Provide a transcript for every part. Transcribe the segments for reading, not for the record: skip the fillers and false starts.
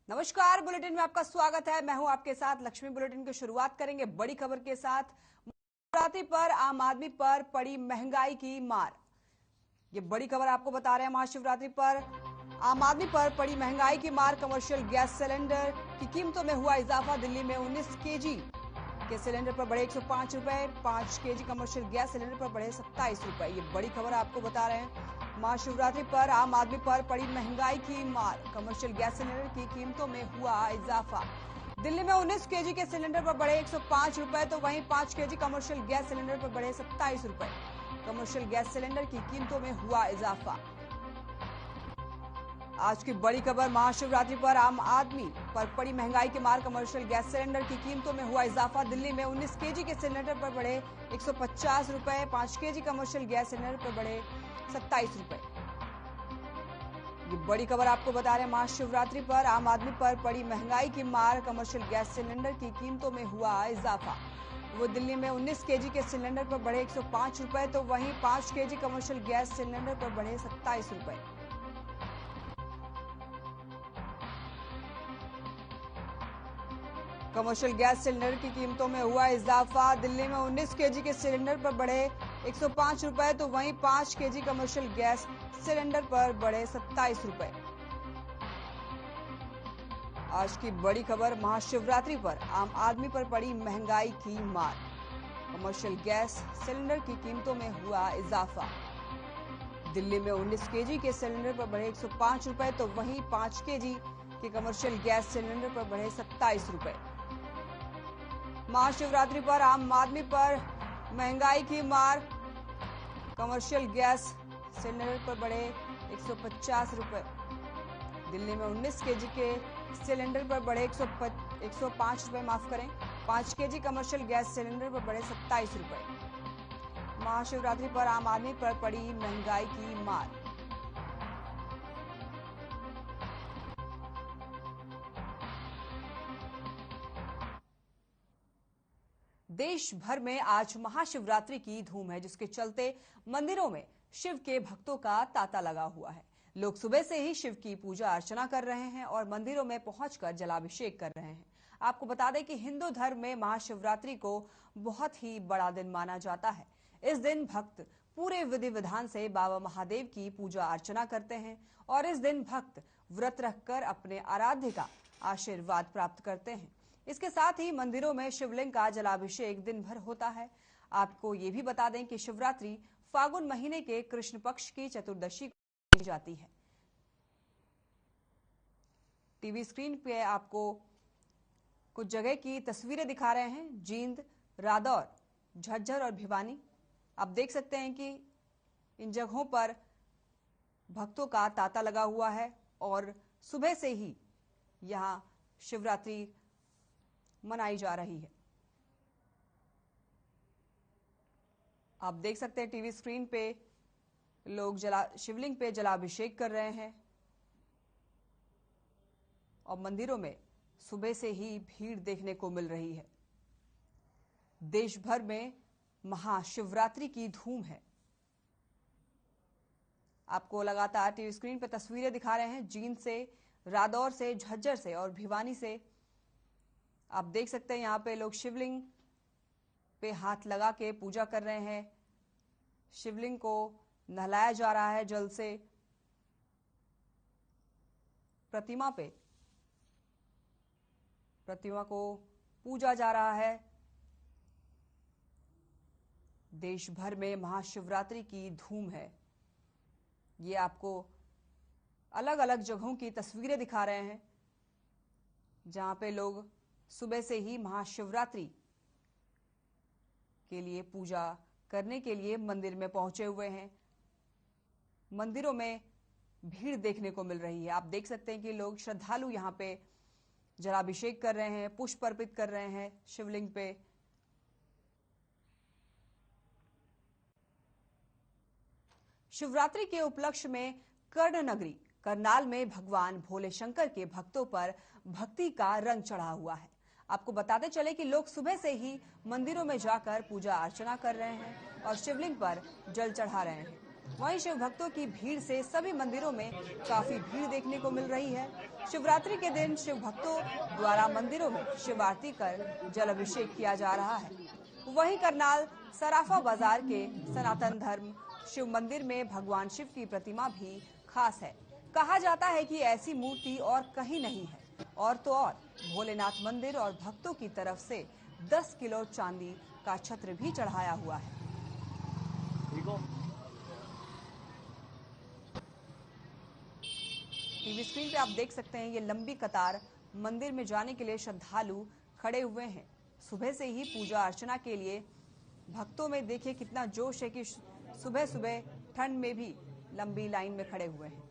नमस्कार, बुलेटिन में आपका स्वागत है। मैं हूं आपके साथ लक्ष्मी। बुलेटिन की शुरुआत करेंगे बड़ी खबर के साथ। महाशिवरात्रि पर आम आदमी पर पड़ी महंगाई की मार। ये बड़ी खबर आपको बता रहे हैं। महाशिवरात्रि पर आम आदमी पर पड़ी महंगाई की मार। कमर्शियल गैस सिलेंडर की कीमतों में हुआ इजाफा। दिल्ली में 19 केजी के सिलेंडर पर बढ़े 105 रुपए। 5 केजी कमर्शियल गैस सिलेंडर पर बढ़े 27 रुपए। ये बड़ी खबर आपको बता रहे हैं। महाशिवरात्रि पर आम आदमी पर पड़ी महंगाई की मार। कमर्शियल गैस सिलेंडर की कीमतों में हुआ इजाफा। दिल्ली में 19 केजी के सिलेंडर पर बढ़े 105 रुपए, तो वहीं 5 केजी कमर्शियल गैस सिलेंडर पर बढ़े 27 रुपए। कमर्शियल गैस सिलेंडर की कीमतों में हुआ इजाफा। आज की बड़ी खबर। महाशिवरात्रि पर आम आदमी पर पड़ी महंगाई की मार। कमर्शियल गैस सिलेंडर की कीमतों में हुआ इजाफा। दिल्ली में 19 केजी के सिलेंडर पर बढ़े 150 रुपए। 5 केजी कमर्शियल गैस सिलेंडर पर बढ़े 27 रुपए। ये बड़ी खबर आपको बता रहे हैं। महाशिवरात्रि पर आम आदमी पर पड़ी महंगाई की मार। कमर्शियल गैस सिलेंडर की कीमतों में हुआ इजाफा। वो दिल्ली में 19 केजी के सिलेंडर पर बढ़े 105 रुपए, तो वहीं 5 केजी कमर्शियल गैस सिलेंडर पर बढ़े 27 रुपए। कमर्शियल गैस सिलेंडर की कीमतों में हुआ इजाफा। दिल्ली में 19 केजी के सिलेंडर पर बढ़े 105 रुपए, तो वहीं 5 केजी कमर्शियल गैस सिलेंडर पर बढ़े 27 रुपए। आज की बड़ी खबर। महाशिवरात्रि पर आम आदमी पर पड़ी महंगाई की मार। कमर्शियल गैस सिलेंडर की कीमतों में हुआ इजाफा। दिल्ली में 19 केजी के सिलेंडर पर बढ़े 105 रुपए, तो वहीं 5 केजी के कमर्शियल गैस सिलेंडर पर बढ़े 27 रुपए। महाशिवरात्रि पर आम आदमी पर महंगाई की मार। कमर्शियल गैस सिलेंडर पर बढ़े 150 रुपए। दिल्ली में 19 केजी के सिलेंडर पर बढ़े 105 रुपए, माफ करें। 5 केजी कमर्शियल गैस सिलेंडर पर बढ़े 27 रुपए। महाशिवरात्रि पर आम आदमी पर पड़ी महंगाई की मार। देश भर में आज महाशिवरात्रि की धूम है, जिसके चलते मंदिरों में शिव के भक्तों का तांता लगा हुआ है। लोग सुबह से ही शिव की पूजा अर्चना कर रहे हैं और मंदिरों में पहुंचकर जलाभिषेक कर रहे हैं। आपको बता दें कि हिंदू धर्म में महाशिवरात्रि को बहुत ही बड़ा दिन माना जाता है। इस दिन भक्त पूरे विधि विधान से बाबा महादेव की पूजा अर्चना करते हैं और इस दिन भक्त व्रत रखकर अपने आराध्य का आशीर्वाद प्राप्त करते हैं। इसके साथ ही मंदिरों में शिवलिंग का जलाभिषेक दिन भर होता है। आपको ये भी बता दें कि शिवरात्रि फागुन महीने के कृष्ण पक्ष की चतुर्दशी को की जाती है। टीवी स्क्रीन पे आपको कुछ जगह की तस्वीरें दिखा रहे हैं। जींद, रादौर, झज्जर और भिवानी। आप देख सकते हैं कि इन जगहों पर भक्तों का तांता लगा हुआ है और सुबह से ही यहां शिवरात्रि मनाई जा रही है। आप देख सकते हैं टीवी स्क्रीन पे लोग शिवलिंग पे जलाभिषेक कर रहे हैं और मंदिरों में सुबह से ही भीड़ देखने को मिल रही है। देश भर में महाशिवरात्रि की धूम है। आपको लगातार टीवी स्क्रीन पे तस्वीरें दिखा रहे हैं। जींद से, रादौर से, झज्जर से और भिवानी से। आप देख सकते हैं यहां पे लोग शिवलिंग पे हाथ लगा के पूजा कर रहे हैं। शिवलिंग को नहलाया जा रहा है जल से। प्रतिमा को पूजा जा रहा है। देश भर में महाशिवरात्रि की धूम है। ये आपको अलग अलग जगहों की तस्वीरें दिखा रहे हैं जहां पे लोग सुबह से ही महाशिवरात्रि के लिए पूजा करने के लिए मंदिर में पहुंचे हुए हैं। मंदिरों में भीड़ देखने को मिल रही है। आप देख सकते हैं कि लोग श्रद्धालु यहां पे जलाभिषेक कर रहे हैं, पुष्प अर्पित कर रहे हैं शिवलिंग पे। शिवरात्रि के उपलक्ष्य में कर्ण नगरी करनाल में भगवान भोले शंकर के भक्तों पर भक्ति का रंग चढ़ा हुआ है। आपको बताते चले कि लोग सुबह से ही मंदिरों में जाकर पूजा अर्चना कर रहे हैं और शिवलिंग पर जल चढ़ा रहे हैं। वहीं शिव भक्तों की भीड़ से सभी मंदिरों में काफी भीड़ देखने को मिल रही है। शिवरात्रि के दिन शिव भक्तों द्वारा मंदिरों में शिव आरती कर जल अभिषेक किया जा रहा है। वहीं करनाल सराफा बाजार के सनातन धर्म शिव मंदिर में भगवान शिव की प्रतिमा भी खास है। कहा जाता है कि ऐसी मूर्ति और कहीं नहीं है। और तो और भोलेनाथ मंदिर और भक्तों की तरफ से 10 किलो चांदी का छत्र भी चढ़ाया हुआ है। टीवी स्क्रीन पे आप देख सकते हैं, ये लंबी कतार मंदिर में जाने के लिए श्रद्धालु खड़े हुए हैं। सुबह से ही पूजा अर्चना के लिए भक्तों में देखिए कितना जोश है कि सुबह सुबह ठंड में भी लंबी लाइन में खड़े हुए हैं।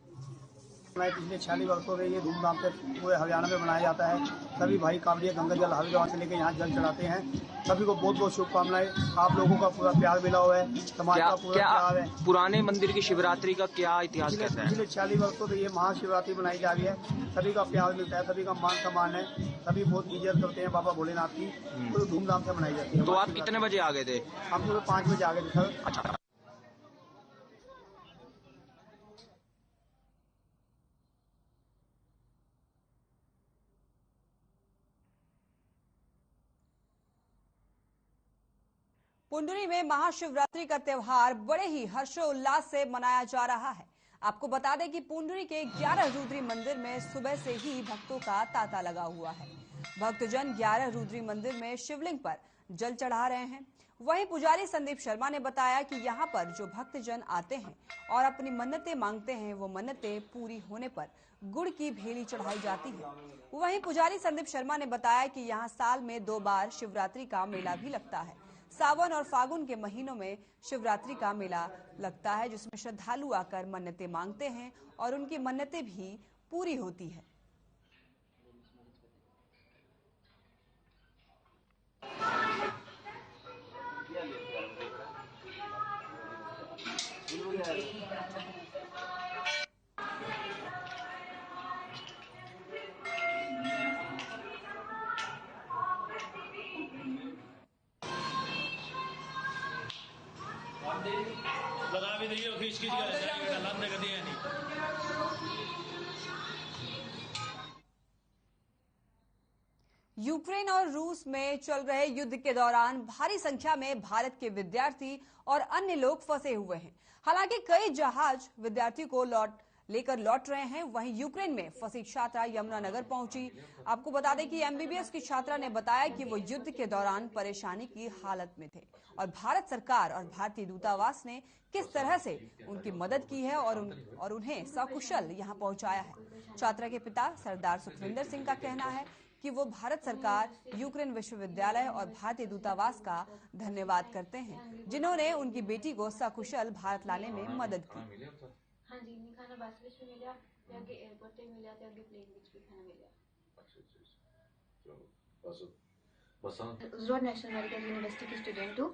पिछले 46 वर्षों से ये धूमधाम से पूरे हरियाणा में मनाया जाता है। सभी भाई कांवड़िया गंगा जल हरिद्वार से लेकर यहाँ जल चढ़ाते हैं। सभी को बहुत बहुत शुभकामनाएं। आप लोगों का पूरा प्यार मिला हुआ है, समाज का पूरा प्यार है। पुराने मंदिर की शिवरात्रि का क्या इतिहास कहता है? पिछले 46 वर्षों से ये महाशिवरात्रि मनाई जा रही है। सभी का प्यार मिलता है, सभी का मान सम्मान है, सभी बहुत इज्जत करते हैं बाबा भोलेनाथ की। पूरे धूमधाम से मनाई जाती है। तो आप कितने बजे आ गए थे? हम सुबह 5 बजे आ गए थे सर। अच्छा। पुंडरी में महाशिवरात्रि का त्यौहार बड़े ही हर्षोल्लास से मनाया जा रहा है। आपको बता दें कि पुंडरी के 11 रुद्री मंदिर में सुबह से ही भक्तों का तांता लगा हुआ है। भक्तजन 11 रुद्री मंदिर में शिवलिंग पर जल चढ़ा रहे हैं। वहीं पुजारी संदीप शर्मा ने बताया कि यहाँ पर जो भक्तजन आते हैं और अपनी मन्नतें मांगते हैं, वो मन्नतें पूरी होने पर गुड़ की भेली चढ़ाई जाती है। वहीं पुजारी संदीप शर्मा ने बताया कि यहाँ साल में 2 बार शिवरात्रि का मेला भी लगता है। सावन और फागुन के महीनों में शिवरात्रि का मेला लगता है, जिसमें श्रद्धालु आकर मन्नतें मांगते हैं और उनकी मन्नतें भी पूरी होती है। लगा भी दिए खींच खींच कर लाने कर दिया नहीं। यूक्रेन और रूस में चल रहे युद्ध के दौरान भारी संख्या में भारत के विद्यार्थी और अन्य लोग फंसे हुए हैं। हालांकि कई जहाज विद्यार्थी को लेकर लौट रहे हैं। वहीं यूक्रेन में फंसी छात्रा यमुनानगर पहुंची। आपको बता दें कि एमबीबीएस की छात्रा ने बताया कि वो युद्ध के दौरान परेशानी की हालत में थे और भारत सरकार और भारतीय दूतावास ने किस तरह से उनकी मदद की है और उन्हें सकुशल यहां पहुंचाया है। छात्रा के पिता सरदार सुखविंदर सिंह का कहना है कि वो भारत सरकार, यूक्रेन विश्वविद्यालय और भारतीय दूतावास का धन्यवाद करते हैं, जिन्होंने उनकी बेटी को सकुशल भारत लाने में मदद की। हाँ जी, खाना बस विच भी मिला, ते अगे एयरपोर्ट ते मिला, ते अगे प्लेन विच भी खाना मिला। उजरोड नेशनल मेडिकल यूनिवर्सिटी की स्टूडेंट हूँ।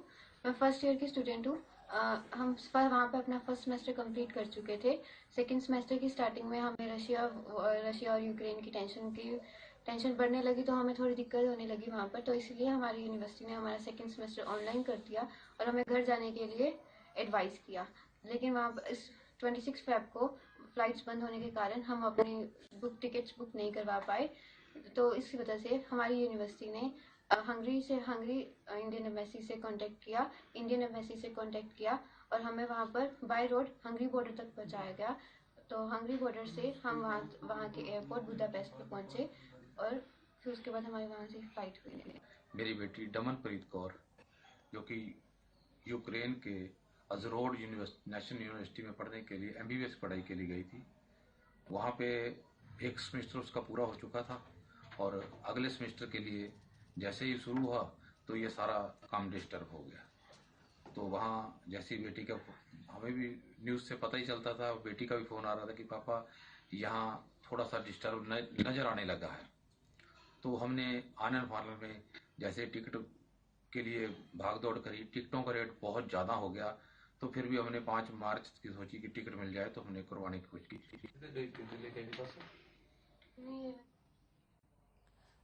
मैं फर्स्ट ईयर की स्टूडेंट हूँ। हम वहाँ पे अपना फर्स्ट सेमेस्टर कंप्लीट कर चुके थे। सेकंड सेमेस्टर की स्टार्टिंग में हमें रशिया और यूक्रेन की टेंशन बढ़ने लगी, तो हमें थोड़ी दिक्कत होने लगी वहाँ पर। तो इसलिए हमारी यूनिवर्सिटी ने हमारा सेकंड सेमेस्टर ऑनलाइन कर दिया और हमें घर जाने के लिए एडवाइस किया। लेकिन वहाँ पर 26 फेब को फ्लाइट्स बंद होने के कारण हम अपनी टिकट्स बुक नहीं करवा पाए। तो इसी वजह से हमारी यूनिवर्सिटी ने हंगरी इंडियन एम्बेसी से कांटेक्ट किया और हमें वहाँ पर बाय रोड हंगरी बॉर्डर तक पहुँचाया गया। तो हंगरी बॉर्डर से हम वहाँ के एयरपोर्ट बुडापेस्ट पे पहुँचे और फिर उसके बाद हमारे वहाँ से फ्लाइट हुई। मेरी बेटी दमनप्रीत कौर, जो कि यूक्रेन के अजरोड नेशनल यूनिवर्सिटी में पढ़ने के लिए एमबीबीएस पढ़ाई के लिए गई थी। वहाँ पे एक सेमेस्टर उसका पूरा हो चुका था और अगले सेमेस्टर के लिए जैसे ही शुरू हुआ तो ये सारा काम डिस्टर्ब हो गया। तो वहाँ जैसी बेटी का, हमें भी न्यूज़ से पता ही चलता था, बेटी का भी फ़ोन आ रहा था कि पापा यहाँ थोड़ा सा डिस्टर्ब नज़र आने लगा है। तो हमने आनंद फानन में जैसे टिकट के लिए भाग दौड़ करी, टिकटों का रेट बहुत ज़्यादा हो गया। तो फिर भी हमने 5 मार्च की सोची कि टिकट मिल जाए, तो हमने करवाने की कोशिश की।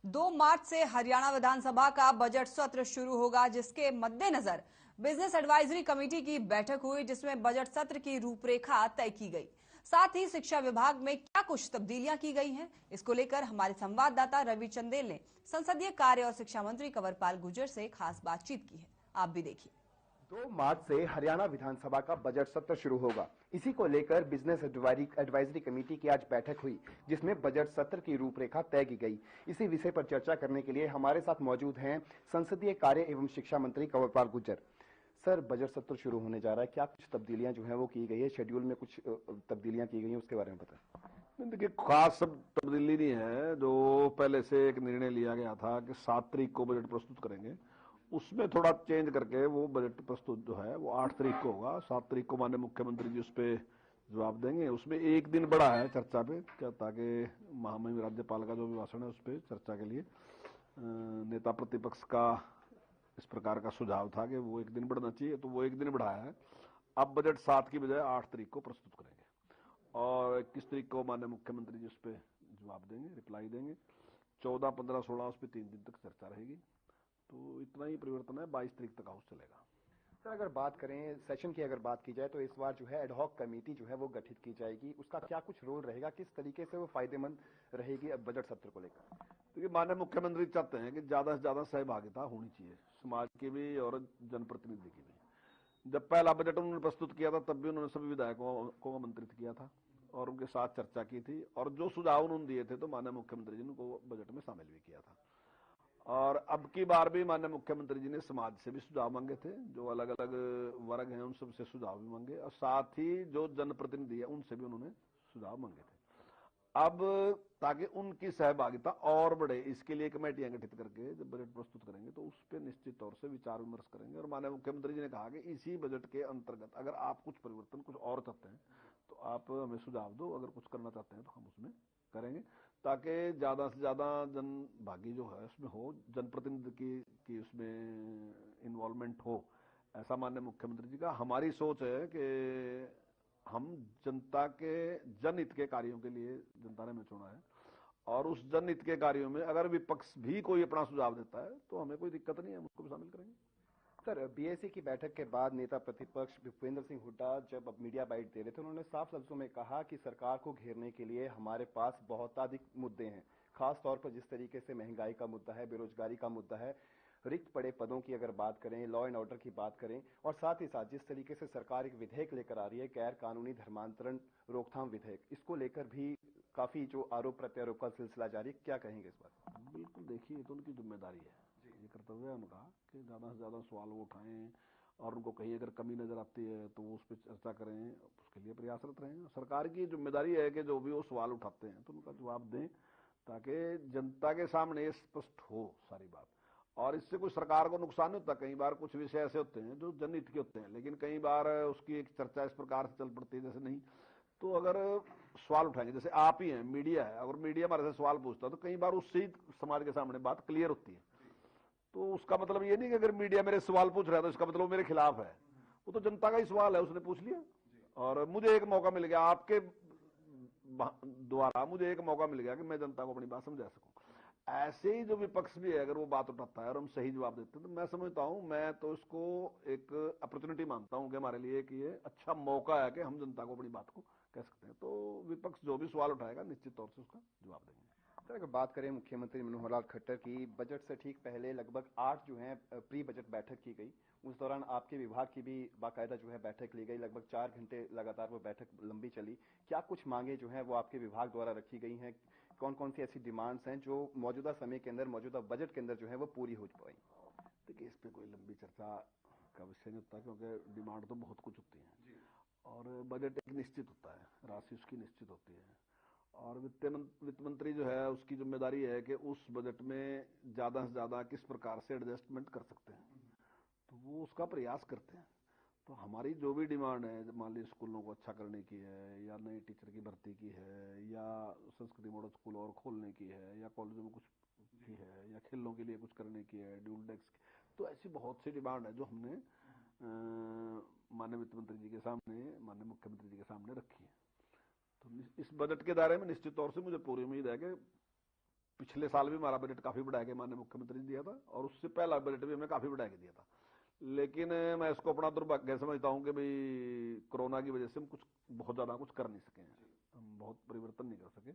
2 मार्च से हरियाणा विधानसभा का बजट सत्र शुरू होगा, जिसके मद्देनजर बिजनेस एडवाइजरी कमेटी की बैठक हुई जिसमें बजट सत्र की रूपरेखा तय की गई। साथ ही शिक्षा विभाग में क्या कुछ तब्दीलियां की गई हैं, इसको लेकर हमारे संवाददाता रवि चंदेल ने संसदीय कार्य और शिक्षा मंत्री कंवरपाल गुर्जर से खास बातचीत की है। आप भी देखिए। 2 मार्च से हरियाणा विधानसभा का बजट सत्र शुरू होगा। इसी को लेकर बिजनेस एडवाइजरी कमेटी की आज बैठक हुई जिसमें बजट सत्र की रूपरेखा तय की गई। इसी विषय पर चर्चा करने के लिए हमारे साथ मौजूद हैं संसदीय कार्य एवं शिक्षा मंत्री कंवरपाल गुर्जर। सर, बजट सत्र शुरू होने जा रहा है, क्या कुछ तब्दीलियां जो है वो की गई है? शेड्यूल में कुछ तब्दीलियां की गई हैं, उसके बारे में बताएं। देखिए, खास सब तब्दीली नहीं है। जो पहले से एक निर्णय लिया गया था कि 7 तारीख को बजट प्रस्तुत करेंगे, उसमें थोड़ा चेंज करके वो बजट प्रस्तुत जो है वो 8 तारीख को होगा। 7 तारीख को माननीय मुख्यमंत्री जी उस पर जवाब देंगे। उसमें एक दिन बढ़ा है चर्चा पे, क्या ताकि महामहिम राज्यपाल का जो भी भाषण है उस पर चर्चा के लिए नेता प्रतिपक्ष का इस प्रकार का सुझाव था कि वो एक दिन बढ़ना चाहिए, तो वो एक दिन बढ़ाया है। अब बजट 7 की बजाय 8 तारीख को प्रस्तुत करेंगे और 21 तारीख को माननीय मुख्यमंत्री जी उस पर जवाब देंगे, रिप्लाई देंगे। 14, 15, 16 उस पर 3 दिन तक चर्चा रहेगी। तो इतना ही परिवर्तन है। 22 तारीख तक हाउस चलेगा। सर, अगर बात करें सेशन की, अगर बात की जाए तो इस बार जो है एडहॉक कमेटी जो है वो गठित की जाएगी। उसका क्या कुछ रोल रहेगा, किस तरीके से वो फायदेमंद रहेगी अब बजट सत्र को लेकर? क्योंकि माननीय मुख्यमंत्री चाहते हैं कि ज्यादा से ज्यादा सहभागिता होनी चाहिए, समाज की भी और जनप्रतिनिधि की भी। जब पहला बजट उन्होंने प्रस्तुत किया था तब भी उन्होंने सभी विधायकों को आमंत्रित किया था और उनके साथ चर्चा की थी, और जो सुझाव उन्होंने दिए थे तो माननीय मुख्यमंत्री जी ने उनको बजट में शामिल भी किया था। और अब की बार भी माननीय मुख्यमंत्री जी ने समाज से भी सुझाव मांगे थे, जो अलग अलग वर्ग हैं उन सबसे सुझाव भी मांगे, और साथ ही जो जनप्रतिनिधि है उनसे भी उन्होंने सुझाव मांगे थे। अब ताकि उनकी सहभागिता और बढ़े, इसके लिए कमेटियां गठित करके जब बजट प्रस्तुत करेंगे तो उस पर निश्चित तौर से विचार विमर्श करेंगे। और माननीय मुख्यमंत्री जी ने कहा कि इसी बजट के अंतर्गत अगर आप कुछ परिवर्तन कुछ और चाहते हैं तो आप हमें सुझाव दो, अगर कुछ करना चाहते हैं तो हम उसमें करेंगे, ताकि ज्यादा से ज्यादा जनभागी जो है उसमें हो, जनप्रतिनिधि की उसमें इन्वॉल्वमेंट हो, ऐसा माननीय मुख्यमंत्री जी का। हमारी सोच है कि हम जनता के जनहित के कार्यों के लिए जनता ने हमें चुना है, और उस जनहित के कार्यों में अगर विपक्ष भी कोई अपना सुझाव देता है तो हमें कोई दिक्कत नहीं है, हम उसको भी शामिल करेंगे। सर, बीएससी की बैठक के बाद नेता प्रतिपक्ष भूपेंद्र सिंह हुड्डा जब अब मीडिया बाइट दे रहे थे, उन्होंने साफ लफ्जों में कहा कि सरकार को घेरने के लिए हमारे पास बहुत अधिक मुद्दे हैं। खास तौर पर जिस तरीके से महंगाई का मुद्दा है, बेरोजगारी का मुद्दा है, रिक्त पड़े पदों की अगर बात करें, लॉ एंड ऑर्डर की बात करें, और साथ ही साथ जिस तरीके से सरकार एक विधेयक लेकर आ रही है, गैर कानूनी धर्मांतरण रोकथाम विधेयक, इसको लेकर भी काफी जो आरोप प्रत्यारोप का सिलसिला जारी, क्या कहेंगे इस बात? बिल्कुल, देखिए, ये तो उनकी जिम्मेदारी है, ये कर्तव्य है उनका कि ज्यादा से ज्यादा सवाल वो उठाएं और उनको कहीं अगर कमी नजर आती है तो उस पर चर्चा करें, उसके लिए प्रयासरत रहें। सरकार की जिम्मेदारी है कि जो भी वो सवाल उठाते हैं तो उनका जवाब दें, ताकि जनता के सामने स्पष्ट हो सारी बात, और इससे कोई सरकार को नुकसान नहीं होता। कई बार कुछ विषय ऐसे होते हैं जो जनहित के होते हैं, लेकिन कई बार उसकी एक चर्चा इस प्रकार से चल पड़ती है जैसे नहीं, तो अगर सवाल उठाएंगे, जैसे आप ही हैं, मीडिया है, अगर मीडिया हमारे से सवाल पूछता है तो कई बार उससे ही समाज के सामने बात क्लियर होती है। तो उसका मतलब ये नहीं कि अगर मीडिया मेरे सवाल पूछ रहा है तो इसका मतलब वो मेरे खिलाफ है, वो तो जनता का ही सवाल है, उसने पूछ लिया और मुझे एक मौका मिल गया, आपके द्वारा मुझे एक मौका मिल गया कि मैं जनता को अपनी बात समझा सकूं। ऐसे ही जो विपक्ष भी है, अगर वो बात उठाता है और हम सही जवाब देते हैं तो मैं समझता हूं, मैं तो इसको एक अपॉर्चुनिटी मानता हूं कि हमारे लिए कि ये अच्छा मौका है कि हम जनता को अपनी बात को कह सकते हैं। तो विपक्ष जो भी सवाल उठाएगा निश्चित तौर से उसका जवाब देंगे। सर, अगर बात करें मुख्यमंत्री मनोहर लाल खट्टर की, बजट से ठीक पहले लगभग 8 जो है प्री बजट बैठक की गई। उस दौरान आपके विभाग की भी बाकायदा जो है बैठक ली गई, लगभग 4 घंटे लगातार वो बैठक लंबी चली। क्या कुछ मांगे जो है वो आपके विभाग द्वारा रखी गई हैं? कौन कौन सी ऐसी डिमांड्स हैं जो मौजूदा समय के अंदर, मौजूदा बजट के अंदर जो है वो पूरी हो पाई? देखिए, इस पे कोई लंबी चर्चा का विषय नहीं होता, क्योंकि डिमांड तो बहुत कुछ होती है और बजट एक निश्चित होता है, राशि उसकी निश्चित होती है, और वित्त मंत्री जो है उसकी जिम्मेदारी है कि उस बजट में ज्यादा से ज्यादा किस प्रकार से एडजस्टमेंट कर सकते हैं, तो वो उसका प्रयास करते हैं। तो हमारी जो भी डिमांड है, मान लीजिए स्कूलों को अच्छा करने की है, या नई टीचर की भर्ती की है, या संस्कृति मॉडल स्कूल और खोलने की है, या कॉलेजों में कुछ की है, या खेलों के लिए कुछ करने की है, ड्यूल डेस्क, तो ऐसी बहुत सी डिमांड है जो हमने माननीय वित्त मंत्री जी के सामने, माननीय मुख्यमंत्री जी के सामने रखी है। तो इस बजट के दायरे में निश्चित तौर से मुझे पूरी उम्मीद है कि पिछले साल भी हमारा बजट काफी बढ़ा के माननीय मुख्यमंत्री ने दिया था, और उससे पहला बजट भी हमें काफी बढ़ा के दिया था, लेकिन मैं इसको अपना दुर्भाग्य समझता हूँ कि भाई कोरोना की वजह से हम बहुत ज्यादा कुछ कर नहीं सके हैं, हम बहुत परिवर्तन नहीं कर सके।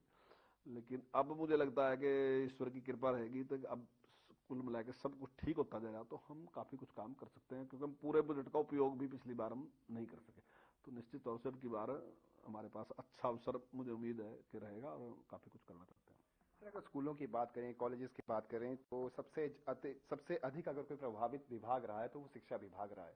लेकिन अब मुझे लगता है कि ईश्वर की कृपा रहेगी तो अब कुल मिला के सब कुछ ठीक होता जाएगा तो हम काफी कुछ काम कर सकते हैं, क्योंकि हम पूरे बजट का उपयोग भी पिछली बार हम नहीं कर सके। तो निश्चित तौर से अब की बार हमारे पास अच्छा अवसर मुझे उम्मीद है कि रहेगा और काफी कुछ करना चाहते हैं। अगर स्कूलों की बात करें, कॉलेजेस की बात करें, तो सबसे अधिक अगर कोई प्रभावित विभाग रहा है तो वो शिक्षा विभाग रहा है।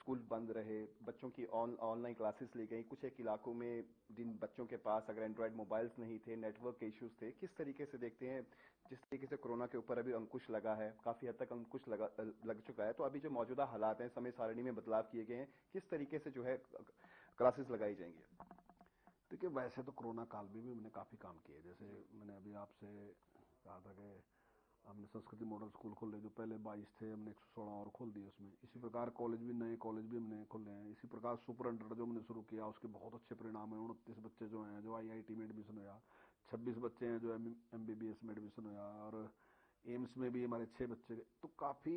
स्कूल बंद रहे, बच्चों की ऑनलाइन क्लासेस ली गई, कुछ एक इलाकों में जिन बच्चों के पास अगर एंड्रॉयड मोबाइल्स नहीं थे, नेटवर्क के इश्यूज थे, किस तरीके से देखते हैं जिस तरीके से कोरोना के ऊपर अभी अंकुश लगा है, काफी हद तक अंकुश लग चुका है, तो अभी जो मौजूदा हालात हैं, समय सारणी में बदलाव किए गए हैं, किस तरीके से जो है क्लासेस लगाई जाएंगी? देखिए, वैसे तो कोरोना काल में भी हमने काफी काम किए। जैसे मैंने अभी आपसे कहा था कि हमने संस्कृति मॉडल स्कूल खोले, जो पहले 22 थे, हमने 116 और खोल दिए उसमें। इसी प्रकार कॉलेज भी, नए कॉलेज भी हमने खोले हैं। इसी प्रकार सुपर 100 जो हमने शुरू किया, उसके बहुत अच्छे परिणाम हैं। 29 बच्चे जो हैं जो IIT में एडमिशन हुआ, 26 बच्चे हैं जो MBBS में एडमिशन हुआ, और एम्स में भी हमारे 6 बच्चे। तो काफी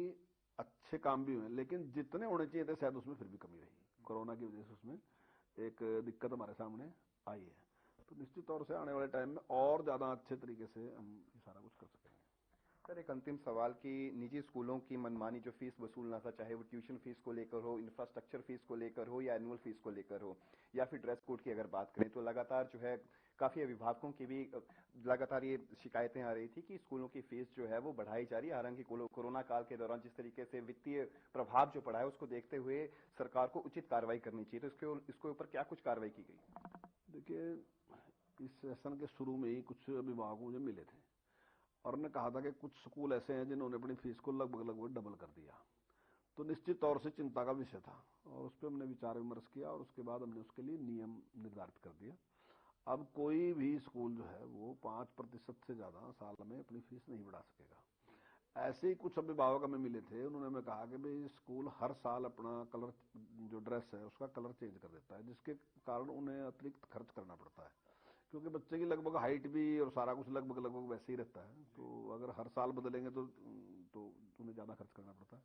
अच्छे काम भी हुए, लेकिन जितने होने चाहिए थे शायद उसमें फिर भी कमी रही। कोरोना की वजह से उसमें एक दिक्कत हमारे सामने आई है। तो निश्चित तौर से आने वाले टाइम में और ज्यादा अच्छे तरीके से हम ये सारा कुछ कर सकेंगे। सर, एक अंतिम सवाल कि निजी स्कूलों की मनमानी जो फीस वसूलना था, चाहे वो ट्यूशन फीस को लेकर हो, इंफ्रास्ट्रक्चर फीस को लेकर हो, या एनुअल फीस को लेकर हो, या फिर ड्रेस कोड की अगर बात करें, तो लगातार जो है काफी अभिभावकों की भी लगातार ये शिकायतें आ रही थी कि स्कूलों की फीस जो है वो बढ़ाई जा रही है। हालांकि कोरोना काल के दौरान जिस तरीके से वित्तीय प्रभाव जो पड़ा है, उसको देखते हुए सरकार को उचित कार्रवाई करनी चाहिए, तो इसके ऊपर क्या कुछ कार्रवाई की गई? देखिए, इस सेशन के शुरू में ही कुछ अभिभावक मुझे मिले थे और उन्होंने कहा था कि कुछ स्कूल ऐसे हैं जिन्होंने अपनी फीस को लगभग डबल कर दिया। तो निश्चित तौर से चिंता का विषय था और उस पर हमने विचार विमर्श किया और उसके बाद हमने उसके लिए नियम निर्धारित कर दिया। अब कोई भी स्कूल जो है वो 5% से ज्यादा साल में अपनी फीस नहीं बढ़ा सकेगा। ऐसे ही कुछ अभिभावक हमें मिले थे, उन्होंने हमें कहा कि भाई स्कूल हर साल अपना कलर, जो ड्रेस है उसका कलर चेंज कर देता है, जिसके कारण उन्हें अतिरिक्त खर्च करना पड़ता है, क्योंकि बच्चे की लगभग हाइट भी और सारा कुछ लगभग वैसे ही रहता है। तो अगर हर साल बदलेंगे तो उन्हें ज्यादा खर्च करना पड़ता है।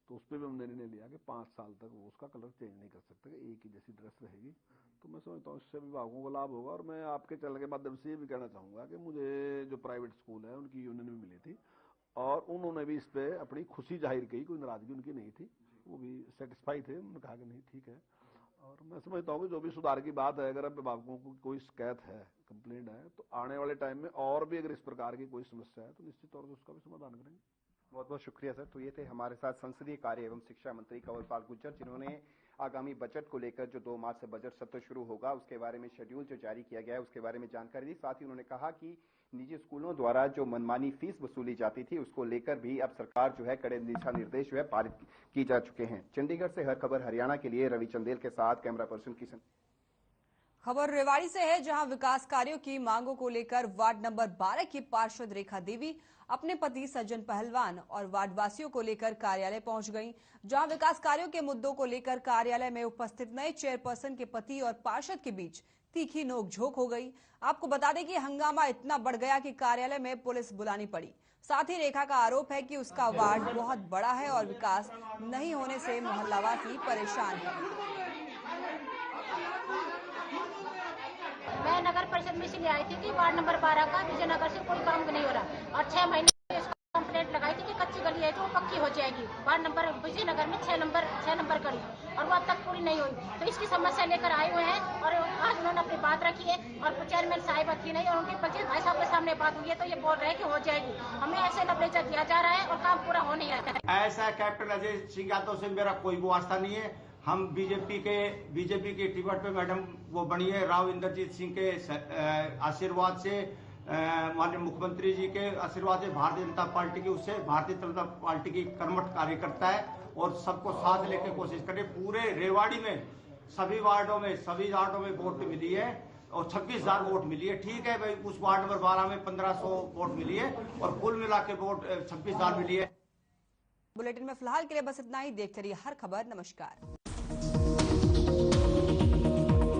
तो उस पर भी हमने निर्णय लिया कि 5 साल तक वो उसका कलर चेंज नहीं कर सकते, एक ही जैसी ड्रेस रहेगी। तो मैं समझता हूँ इससे अभिभावकों को लाभ होगा। और मैं आपके चैनल के माध्यम से ये भी कहना चाहूंगा कि मुझे जो प्राइवेट स्कूल है उनकी यूनियन भी मिली थी और उन्होंने भी इस पे अपनी खुशी जाहिर की, कोई नाराजगी उनकी नहीं थी, वो भी सेटिस्फाई थे। उन्होंने कहा कि नहीं ठीक है। और मैं समझता हूँ कि जो भी सुधार की बात है, अगर अभिभावकों को कोई शिकायत है, कंप्लेंट है, तो आने वाले टाइम में और भी अगर इस प्रकार की कोई समस्या है तो निश्चित तौर से उसका भी समाधान करेंगे। बहुत बहुत शुक्रिया सर। तो ये थे हमारे साथ संसदीय कार्य एवं शिक्षा मंत्री कंवरपाल गुर्जर, जिन्होंने आगामी बजट को लेकर जो 2 मार्च से बजट सत्र शुरू होगा उसके बारे में शेड्यूल जो जारी किया गया है उसके बारे में जानकारी दी। साथ ही उन्होंने कहा कि निजी स्कूलों द्वारा जो मनमानी फीस वसूली जाती थी उसको लेकर भी अब सरकार जो है कड़े दिशा निर्देश जो है पारित की जा चुके हैं। चंडीगढ़ से हर खबर हरियाणा के लिए रवि चंदेल के साथ कैमरा पर्सन किशन। खबर रेवाड़ी से है, जहां विकास कार्यों की मांगों को लेकर वार्ड नंबर 12 की पार्षद रेखा देवी अपने पति सज्जन पहलवान और वार्डवासियों को लेकर कार्यालय पहुंच गईं, जहां विकास कार्यों के मुद्दों को लेकर कार्यालय में उपस्थित नए चेयरपर्सन के पति और पार्षद के बीच तीखी नोकझोंक हो गई। आपको बता दें कि हंगामा इतना बढ़ गया कि कार्यालय में पुलिस बुलानी पड़ी। साथ ही रेखा का आरोप है कि उसका वार्ड बहुत बड़ा है और विकास नहीं होने से मोहल्लावासी परेशान है। मैं नगर परिषद में इसलिए आई थी कि वार्ड नंबर 12 का विजयनगर से कोई काम नहीं हो रहा और 6 महीने कंप्लेंट लगाई थी कि कच्ची गली है जो पक्की हो जाएगी। वार्ड नंबर विजयनगर में 6 नंबर गली और वो अब तक पूरी नहीं हुई। तो इसकी समस्या लेकर आए हुए हैं और आज उन्होंने अपनी बात रखी है और चेयरमैन साहिब की नहीं और उनके बलजीत भाई साहब के सामने बात हुई है, तो ये बोल रहे हैं कि हो जाएगी। हमें ऐसे लबरेजा दिया जा रहा है और काम पूरा हो नहीं रहा है। ऐसा कैप्टन अजय सिंह यादव से मेरा कोई वास्ता नहीं है। हम बीजेपी के टिकट पे मैडम वो बनी है, राव इंद्रजीत सिंह के आशीर्वाद से, माननीय मुख्यमंत्री जी के आशीर्वाद से, भारतीय जनता पार्टी की, उससे भारतीय जनता पार्टी की कर्मठ कार्यकर्ता है और सबको साथ लेकर कोशिश करें। पूरे रेवाड़ी में सभी वार्डों में वोट मिली है और 26,000 वोट मिली है। ठीक है भाई, उस वार्ड नंबर 12 में 1500 वोट मिली है और कुल मिला के वोट 26,000 मिली है। बुलेटिन में फिलहाल के लिए बस इतना ही। देखते रहिए हर खबर। नमस्कार।